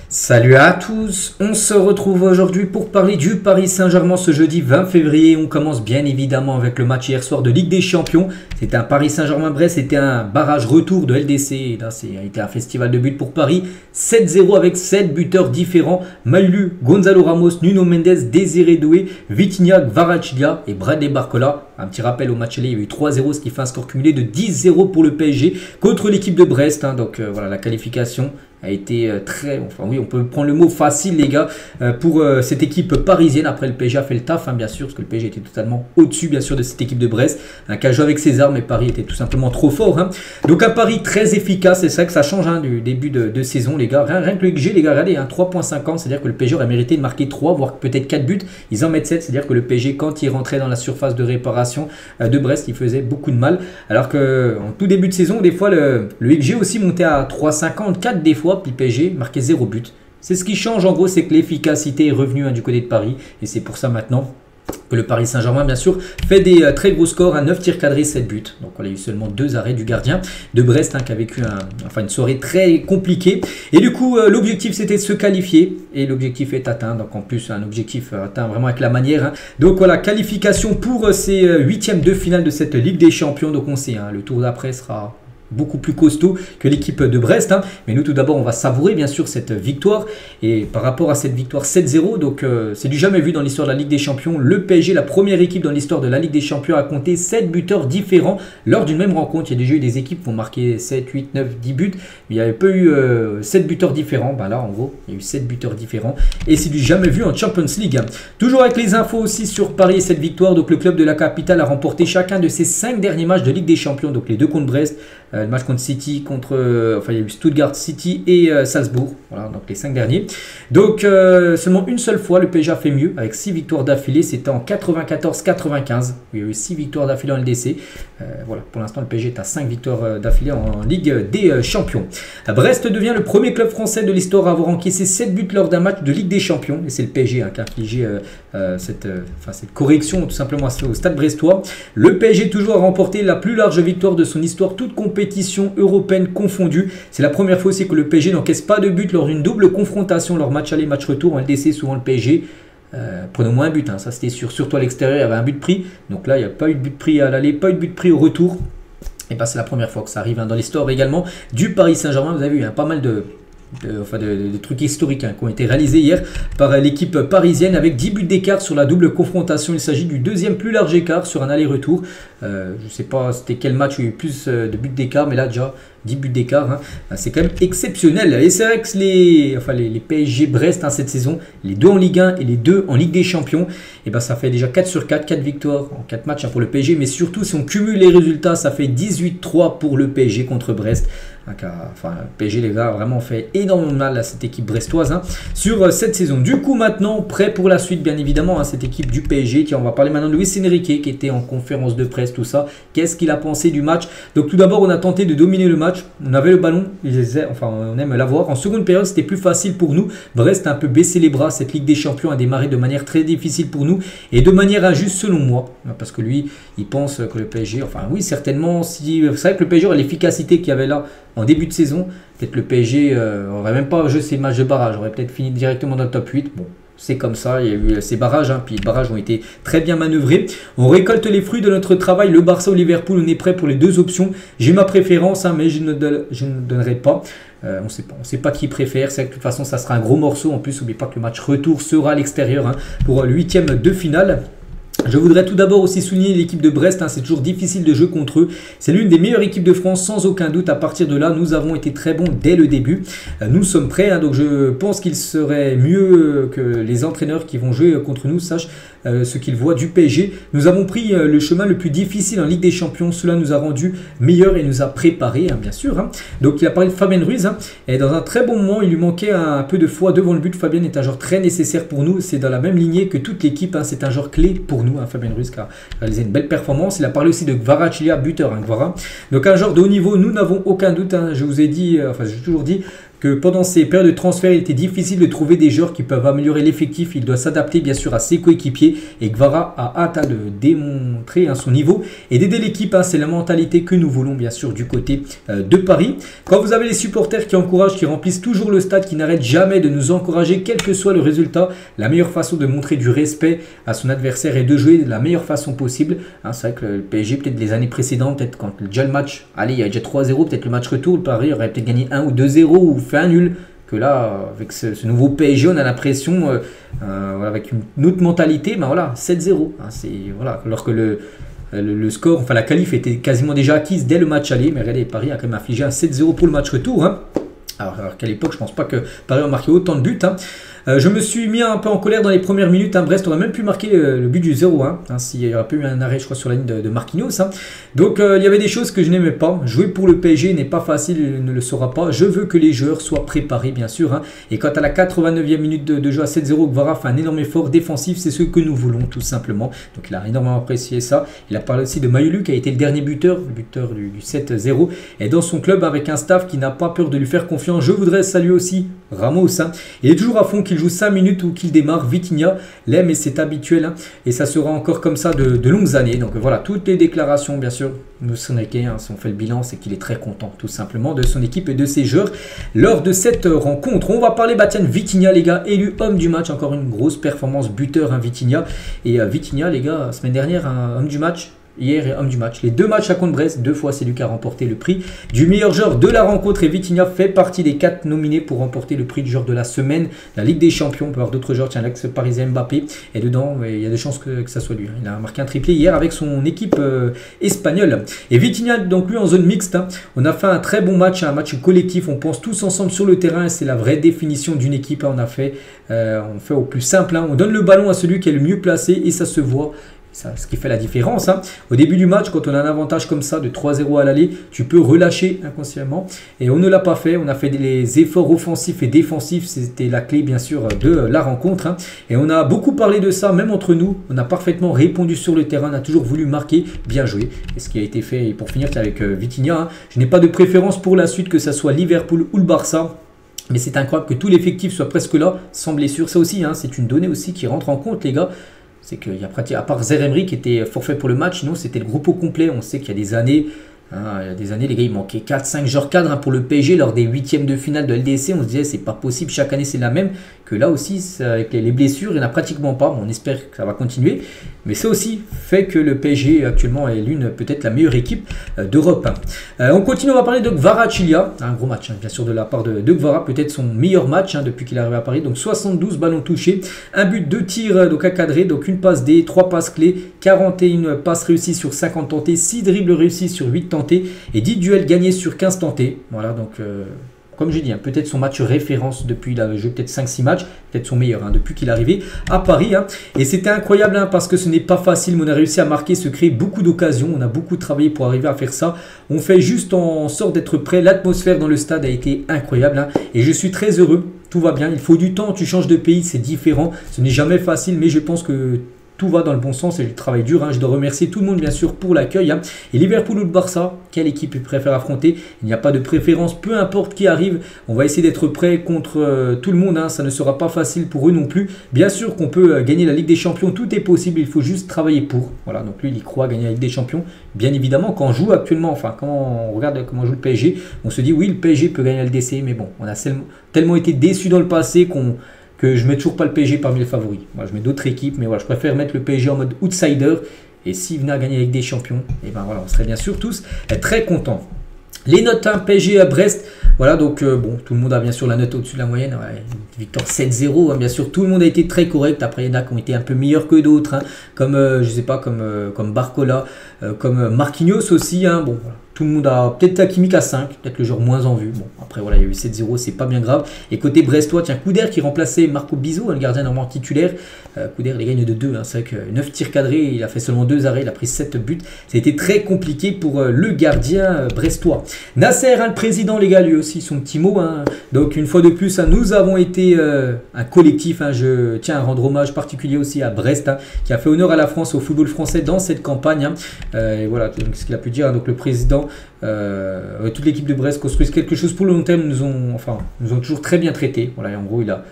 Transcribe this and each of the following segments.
Salut à tous, on se retrouve aujourd'hui pour parler du Paris Saint-Germain ce jeudi 20 février. On commence bien évidemment avec le match hier soir de Ligue des Champions. C'était un Paris Saint-Germain-Brest, c'était un barrage retour de LDC. Et là, c'était un festival de buts pour Paris. 7-0 avec 7 buteurs différents. Maïlu, Gonzalo Ramos, Nuno Mendes, Désiré Doué, Vitinha, Kvaratskhelia et Bradley Barcola. Un petit rappel au match aller, il y a eu 3-0, ce qui fait un score cumulé de 10-0 pour le PSG contre l'équipe de Brest. Donc voilà, la qualification a été très... Enfin oui, on peut prendre le mot facile les gars pour cette équipe parisienne. Après le PSG a fait le taf bien sûr, parce que le PSG était totalement au-dessus bien sûr de cette équipe de Brest. Un cas joué avec ses armes, mais Paris était tout simplement trop fort. Donc un Paris très efficace, c'est ça que ça change du début de saison les gars. Rien que le XG les gars, regardez, 3.50, c'est-à-dire que le PSG aurait mérité de marquer 3, voire peut-être 4 buts. Ils en mettent 7, c'est-à-dire que le PSG quand il rentrait dans la surface de réparation de Brest, il faisait beaucoup de mal. Alors qu'en tout début de saison, des fois le XG aussi montait à 3.50, 4 des fois. Puis le PSG marquait 0 but. C'est ce qui change en gros, c'est que l'efficacité est revenue du côté de Paris. Et c'est pour ça maintenant que le Paris Saint-Germain bien sûr fait des très gros scores à 9 tirs cadrés, 7 buts. Donc on a eu seulement 2 arrêts du gardien de Brest qui a vécu une soirée très compliquée. Et du coup l'objectif c'était de se qualifier. Et l'objectif est atteint. Donc en plus un objectif atteint vraiment avec la manière. Donc voilà, qualification pour ces huitièmes de finale de cette Ligue des Champions. Donc on sait, le tour d'après sera beaucoup plus costaud que l'équipe de Brest. Mais nous tout d'abord on va savourer bien sûr cette victoire. Et par rapport à cette victoire 7-0, donc c'est du jamais vu dans l'histoire de la Ligue des Champions. Le PSG, la première équipe dans l'histoire de la Ligue des Champions, a compté 7 buteurs différents lors d'une même rencontre. Il y a déjà eu des équipes qui ont marqué 7, 8, 9, 10 buts. Mais il n'y avait pas eu 7 buteurs différents. Là en gros il y a eu 7 buteurs différents. Et c'est du jamais vu en Champions League. Toujours avec les infos aussi sur Paris et cette victoire. Donc le club de la capitale a remporté chacun de ses 5 derniers matchs de Ligue des Champions. Donc les 2 contre Brest. Le match contre City, il y a eu Stuttgart City et Salzbourg, voilà, donc les 5 derniers. Donc seulement une seule fois le PSG a fait mieux avec 6 victoires d'affilée, c'était en 94-95, il y a eu 6 victoires d'affilée en LDC. Voilà, pour l'instant le PSG est à 5 victoires d'affilée en Ligue des Champions. Brest devient le premier club français de l'histoire à avoir encaissé 7 buts lors d'un match de Ligue des Champions, et c'est le PSG qui a infligé cette correction tout simplement au stade brestois. Le PSG toujours a remporté la plus large victoire de son histoire, toute compétition européenne confondue. C'est la première fois aussi que le PSG n'encaisse pas de but lors d'une double confrontation, leur match aller, match retour en LDC. Souvent le PSG prenait au moins un but, ça c'était sûr, surtout à l'extérieur il y avait un but pris. Donc là il n'y a pas eu de but pris à l'aller, pas eu de but pris au retour. Et c'est la première fois que ça arrive dans l'histoire également du Paris Saint-Germain. Vous avez vu pas mal de trucs historiques qui ont été réalisés hier par l'équipe parisienne avec 10 buts d'écart sur la double confrontation. Il s'agit du deuxième plus large écart sur un aller-retour. Je ne sais pas c'était quel match où il y a eu plus de buts d'écart, mais là déjà 10 buts d'écart, c'est quand même exceptionnel. Et c'est vrai que les PSG Brest cette saison, les 2 en Ligue 1 et les 2 en Ligue des Champions, et ça fait déjà 4 sur 4, 4 victoires en 4 matchs pour le PSG. Mais surtout si on cumule les résultats, ça fait 18-3 pour le PSG contre Brest. Le PSG les gars a vraiment fait énormément de mal à cette équipe brestoise sur cette saison. Du coup maintenant prêt pour la suite bien évidemment cette équipe du PSG. Tiens, on va parler maintenant de Luis Enrique qui était en conférence de presse, tout ça. Qu'est-ce qu'il a pensé du match? Donc tout d'abord on a tenté de dominer le match, on avait le ballon, on aime l'avoir. En seconde période c'était plus facile pour nous. Brest a un peu baissé les bras, cette Ligue des Champions a démarré de manière très difficile pour nous et de manière injuste selon moi, parce que lui il pense que le PSG, oui certainement, si c'est vrai que le PSG a l'efficacité qu'il y avait là en début de saison, peut-être le PSG n'aurait même pas joué ces matchs de barrage, aurait peut-être fini directement dans le top 8. Bon, c'est comme ça, il y a eu ces barrages, puis les barrages ont été très bien manœuvrés. On récolte les fruits de notre travail, le Barça ou Liverpool, on est prêt pour les 2 options. J'ai ma préférence, mais je ne donnerai pas. On ne sait pas qui préfère, c'est que de toute façon ça sera un gros morceau. En plus, n'oubliez pas que le match retour sera à l'extérieur pour le 8e de finale. Je voudrais tout d'abord aussi souligner l'équipe de Brest, c'est toujours difficile de jouer contre eux. C'est l'une des meilleures équipes de France sans aucun doute. À partir de là, nous avons été très bons dès le début. Nous sommes prêts, donc je pense qu'il serait mieux que les entraîneurs qui vont jouer contre nous sachent ce qu'ils voient du PSG. Nous avons pris le chemin le plus difficile en Ligue des Champions. Cela nous a rendu meilleurs et nous a préparés, bien sûr. Donc il a parlé de Fabien Ruiz. Et dans un très bon moment, il lui manquait un peu de foi devant le but. Fabien est un joueur très nécessaire pour nous. C'est dans la même lignée que toute l'équipe. C'est un joueur clé pour nous. Fabien Ruiz qui a réalisé une belle performance. Il a parlé aussi de Kvaratskhelia, buteur, Kvara. Donc un joueur de haut niveau, nous n'avons aucun doute. Je vous ai dit, j'ai toujours dit, que pendant ces périodes de transfert, il était difficile de trouver des joueurs qui peuvent améliorer l'effectif. Il doit s'adapter bien sûr à ses coéquipiers et Guevara a hâte de démontrer son niveau et d'aider l'équipe. C'est la mentalité que nous voulons bien sûr du côté de Paris. Quand vous avez les supporters qui encouragent, qui remplissent toujours le stade, qui n'arrêtent jamais de nous encourager, quel que soit le résultat, la meilleure façon de montrer du respect à son adversaire est de jouer de la meilleure façon possible. C'est vrai que le PSG, peut-être les années précédentes, peut-être quand déjà le match, allez, il y a déjà 3-0, peut-être le match retour, le Paris aurait peut-être gagné 1 ou 2-0 ou fait un nul. Que là, avec ce nouveau PSG, on a l'impression, avec une autre mentalité, voilà, 7-0. Voilà, alors que le score, enfin la qualif était quasiment déjà acquise dès le match aller, mais regardez, Paris a quand même infligé un 7-0 pour le match retour. Alors qu'à l'époque, je pense pas que Paris a marqué autant de buts. Je me suis mis un peu en colère dans les premières minutes. Brest aurait même pu marquer le but du 0-1 s'il n'y aurait pas eu un arrêt, je crois, sur la ligne de Marquinhos. Donc il y avait des choses que je n'aimais pas. Jouer pour le PSG n'est pas facile, il ne le sera pas. Je veux que les joueurs soient préparés, bien sûr. Et quand à la 89e minute de jeu à 7-0, Guevara fait un énorme effort défensif, c'est ce que nous voulons tout simplement. Donc il a énormément apprécié ça. Il a parlé aussi de Mayulu qui a été le dernier buteur, le buteur du 7-0. Et dans son club avec un staff qui n'a pas peur de lui faire confiance. Je voudrais saluer aussi Ramos. Il est toujours à fond, qu'il joue 5 minutes ou qu'il démarre. Vitinha l'aime et c'est habituel. Et ça sera encore comme ça de longues années. Donc voilà, toutes les déclarations, bien sûr, de Soneke, si on fait le bilan, c'est qu'il est très content tout simplement de son équipe et de ses joueurs lors de cette rencontre. On va parler Vitinha, les gars, élu homme du match. Encore une grosse performance, buteur, Vitinha. Et Vitinha, les gars, semaine dernière, homme du match. Hier est homme du match. Les deux matchs à contre Brest, 2 fois c'est lui qui a remporté le prix du meilleur joueur de la rencontre. Et Vitinha fait partie des 4 nominés pour remporter le prix du joueur de la semaine. La Ligue des Champions, on peut avoir d'autres joueurs. Tiens, l'ex-parisien Mbappé est dedans. Il y a des chances que ça soit lui. Il a marqué un triplé hier avec son équipe espagnole. Et Vitinha, donc lui en zone mixte. On a fait un très bon match, un match collectif. On pense tous ensemble sur le terrain et c'est la vraie définition d'une équipe. On fait au plus simple. On donne le ballon à celui qui est le mieux placé et ça se voit. Ce qui fait la différence. Au début du match, quand on a un avantage comme ça de 3-0 à l'aller, tu peux relâcher inconsciemment. Et on ne l'a pas fait. On a fait des efforts offensifs et défensifs. C'était la clé, bien sûr, de la rencontre. Et on a beaucoup parlé de ça, même entre nous. On a parfaitement répondu sur le terrain. On a toujours voulu marquer. Bien joué. Et ce qui a été fait, et pour finir avec Vitinha, je n'ai pas de préférence pour la suite, que ce soit Liverpool ou le Barça. Mais c'est incroyable que tout l'effectif soit presque là, sans blessure. Ça aussi, c'est une donnée aussi qui rentre en compte, les gars. C'est qu'il y a pratiquement, à part Zeremri qui était forfait pour le match, sinon c'était le groupe au complet. On sait qu'il y a des années, les gars, il manquait 4-5 joueurs cadres pour le PSG lors des 8e de finale de LDC. On se disait, c'est pas possible, chaque année c'est la même. Que là aussi, avec les blessures, il n'y en a pratiquement pas. On espère que ça va continuer. Mais ça aussi fait que le PSG actuellement est peut-être la meilleure équipe d'Europe. On continue, on va parler de Kvaratskhelia. Un gros match, bien sûr, de la part de Kvara. Peut-être son meilleur match depuis qu'il est arrivé à Paris. Donc 72 ballons touchés, un but, 2 tirs donc à cadrer, donc une passe D, 3 passes clés, 41 passes réussies sur 50 tentés, 6 dribbles réussis sur 8 tentés et 10 duels gagnés sur 15 tentés. Voilà, donc... comme j'ai dit, peut-être son match référence depuis, il a joué peut-être 5-6 matchs, peut-être son meilleur depuis qu'il est arrivé à Paris. Et c'était incroyable parce que ce n'est pas facile, mais on a réussi à marquer, se créer beaucoup d'occasions. On a beaucoup travaillé pour arriver à faire ça. On fait juste en sorte d'être prêt. L'atmosphère dans le stade a été incroyable et je suis très heureux. Tout va bien, il faut du temps, tu changes de pays, c'est différent. Ce n'est jamais facile, mais je pense que... tout va dans le bon sens et je travaille dur. Je dois remercier tout le monde, bien sûr, pour l'accueil. Et Liverpool ou le Barça, quelle équipe il préfère affronter? Il n'y a pas de préférence, peu importe qui arrive. On va essayer d'être prêt contre tout le monde. Ça ne sera pas facile pour eux non plus. Bien sûr qu'on peut gagner la Ligue des Champions. Tout est possible, il faut juste travailler pour. Voilà, donc lui, il y croit gagner la Ligue des Champions. Bien évidemment, quand on joue actuellement, quand on regarde comment joue le PSG, on se dit oui, le PSG peut gagner la LDC. Mais bon, on a tellement été déçus dans le passé que je ne mets toujours pas le PSG parmi les favoris. Moi, je mets d'autres équipes, mais voilà, je préfère mettre le PSG en mode outsider. Et s'il venait à gagner avec des champions, et voilà, on serait bien sûr tous très contents. Les notes PSG à Brest, voilà, donc bon, tout le monde a bien sûr la note au-dessus de la moyenne. Ouais, victoire 7-0, bien sûr, tout le monde a été très correct. Après, il y en a qui ont été un peu meilleurs que d'autres, comme, je sais pas, comme Barcola, comme Marquinhos aussi. Bon, voilà. Tout le monde a peut-être Hakimi à 5, peut-être le joueur moins en vue. Bon, après, voilà, il y a eu 7-0, c'est pas bien grave. Et côté Brestois, tiens, Couder qui remplaçait Marco Bizot, le gardien normalement titulaire. Couder, il gagne de 2. C'est vrai que 9 tirs cadrés, il a fait seulement 2 arrêts, il a pris 7 buts. Ça a été très compliqué pour le gardien brestois. Nasser, le président, les gars, lui aussi, son petit mot. Donc, une fois de plus, nous avons été un collectif. Je tiens à rendre hommage particulier aussi à Brest, qui a fait honneur à la France, au football français dans cette campagne. Et voilà, donc, ce qu'il a pu dire, donc le président. évidemment. Toute l'équipe de Brest construise quelque chose pour le long terme, nous ont toujours très bien traités. Voilà, en gros, il a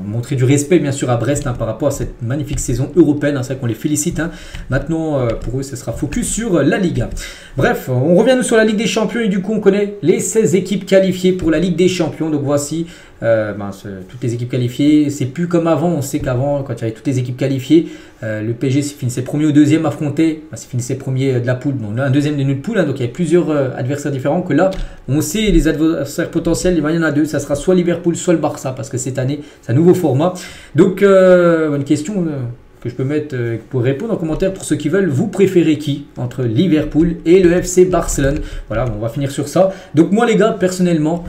montré du respect bien sûr à Brest par rapport à cette magnifique saison européenne. C'est vrai qu'on les félicite. Maintenant, pour eux, ce sera focus sur la Ligue. Bref, on revient nous sur la Ligue des Champions et du coup, on connaît les 16 équipes qualifiées pour la Ligue des Champions. Donc voici toutes les équipes qualifiées. C'est plus comme avant. On sait qu'avant, quand il y avait toutes les équipes qualifiées, le PSG finissait premier ou deuxième affronté. Finissait premier de la poule. Donc là, un deuxième de notre poule. Donc il y avait plusieurs adversaires différents. Que là, on sait les adversaires potentiels. Il y en a deux. Ça sera soit Liverpool, soit le Barça. Parce que cette année, c'est un nouveau format. Donc, une question que je peux mettre pour répondre en commentaire pour ceux qui veulent. Vous préférez qui entre Liverpool et le FC Barcelone? Voilà, on va finir sur ça. Donc moi les gars, personnellement,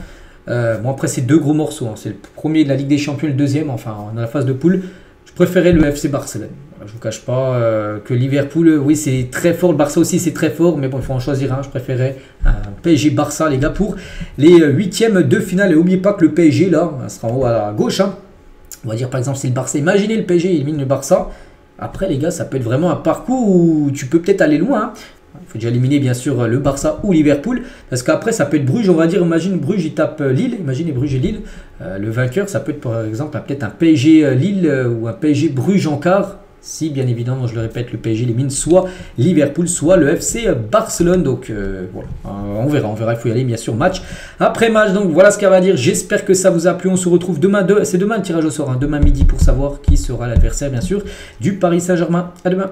après c'est deux gros morceaux. C'est le premier de la Ligue des Champions, le deuxième, dans la phase de poule. Je préférais le FC Barcelone. Voilà, je vous cache pas que Liverpool, oui c'est très fort. Le Barça aussi c'est très fort. Mais bon, il faut en choisir un. Je préférais un PSG-Barça les gars pour les huitièmes de finale. Et n'oubliez pas que le PSG là, ça sera en haut à gauche. On va dire par exemple c'est le Barça. Imaginez le PSG élimine le Barça. Après les gars, ça peut être vraiment un parcours où tu peux peut-être aller loin. Il faut déjà éliminer bien sûr le Barça ou Liverpool. Parce qu'après ça peut être Bruges, on va dire. Imagine Bruges, il tape Lille. Imaginez Bruges et Lille. Le vainqueur, ça peut être par exemple peut-être un PSG Lille ou un PSG Bruges en quart. Si bien évidemment, je le répète, le PSG élimine soit Liverpool, soit le FC Barcelone. Donc voilà, on verra, il faut y aller bien sûr match après match. Donc voilà ce qu'elle va dire. J'espère que ça vous a plu. On se retrouve demain, c'est demain le tirage au sort, demain midi pour savoir qui sera l'adversaire bien sûr du Paris Saint-Germain. À demain.